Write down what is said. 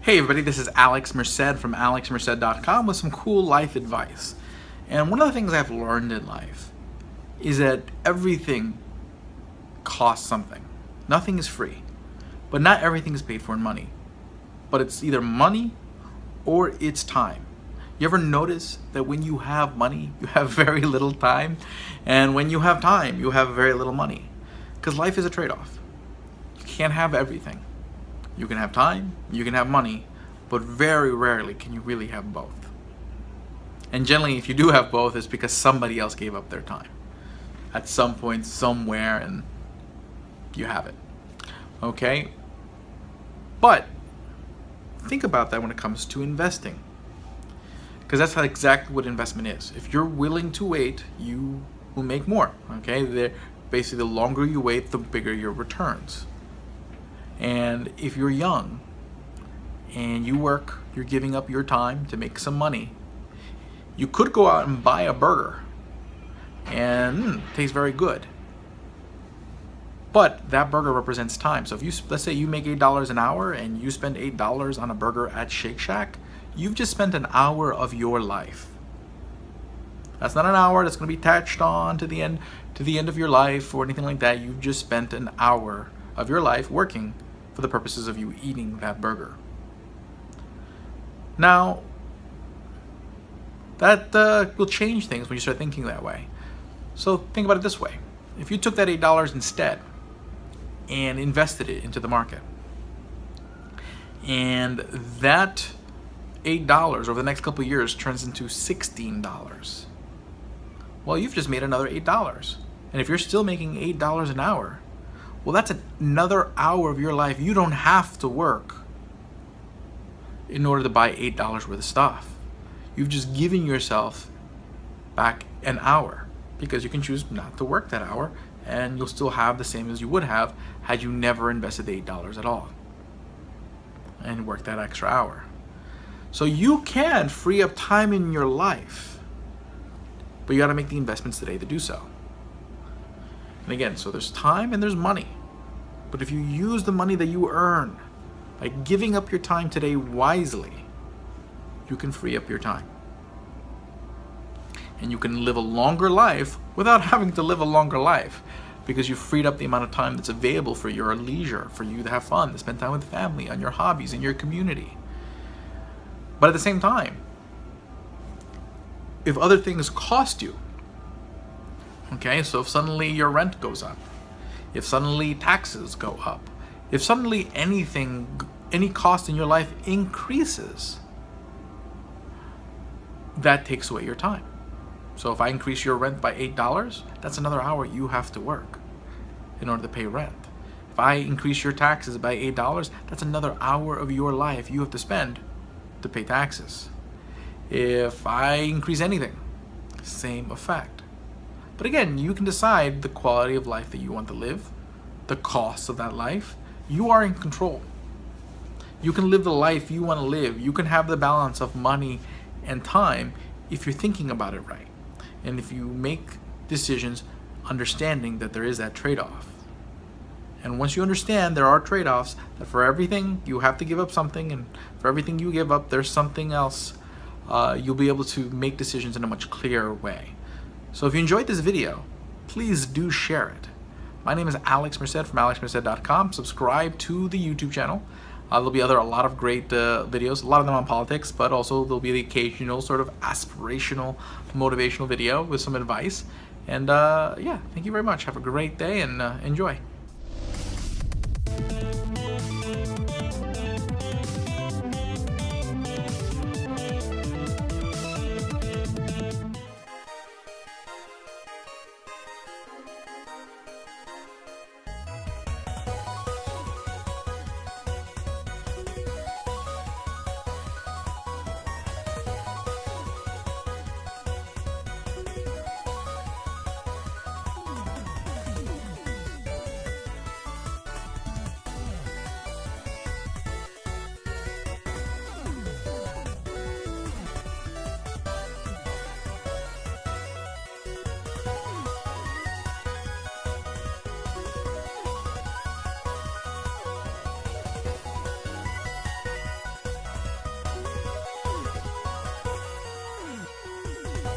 Hey everybody, this is Alex Merced from alexmerced.com with some cool life advice. And one of the things I've learned in life is that everything costs something. Nothing is free, but not everything is paid for in money. But it's either money or it's time. You ever notice that when you have money, you have very little time? And when you have time, you have very little money. Because life is a trade-off. You can't have everything. You can have time, you can have money, but very rarely can you really have both. And generally, if you do have both, it's because somebody else gave up their time at some point, somewhere, and you have it. Okay? But think about that when it comes to investing. Because that's exactly what investment is. If you're willing to wait, you will make more. Okay? Basically, the longer you wait, the bigger your returns. And if you're young and you work, you're giving up your time to make some money, you could go out and buy a burger and it tastes very good. But that burger represents time. So if you, let's say you make $8 an hour and you spend $8 on a burger at Shake Shack, you've just spent an hour of your life. That's not an hour that's going to be attached on to the end of your life or anything like that. You've just spent an hour of your life working for the purposes of you eating that burger. Now, that will change things when you start thinking that way. So think about it this way. If you took that $8 instead and invested it into the market, and that $8 over the next couple of years turns into $16, well, you've just made another $8. And if you're still making $8 an hour, well, that's another hour of your life you don't have to work in order to buy $8 worth of stuff. You've just given yourself back an hour because you can choose not to work that hour and you'll still have the same as you would have had you never invested the $8 at all and worked that extra hour. So you can free up time in your life, but you got to make the investments today to do so. And again, so there's time and there's money. But if you use the money that you earn by giving up your time today wisely, you can free up your time. And you can live a longer life without having to live a longer life because you freed up the amount of time that's available for your leisure, for you to have fun, to spend time with family, on your hobbies, in your community. But at the same time, if other things cost you, okay, so if suddenly your rent goes up, if suddenly taxes go up, if suddenly any cost in your life increases, that takes away your time. So if I increase your rent by $8, that's another hour you have to work in order to pay rent. If I increase your taxes by $8, that's another hour of your life you have to spend to pay taxes. If I increase anything, same effect. But again, you can decide the quality of life that you want to live, the cost of that life. You are in control. You can live the life you want to live. You can have the balance of money and time if you're thinking about it right. And if you make decisions understanding that there is that trade-off. And once you understand there are trade-offs, that for everything you have to give up something, and for everything you give up, there's something else, you'll be able to make decisions in a much clearer way. So if you enjoyed this video, please do share it. My name is Alex Merced from alexmerced.com. Subscribe to the YouTube channel. There'll be a lot of great videos, a lot of them on politics, but also there'll be the occasional sort of aspirational, motivational video with some advice. And yeah, thank you very much. Have a great day and enjoy.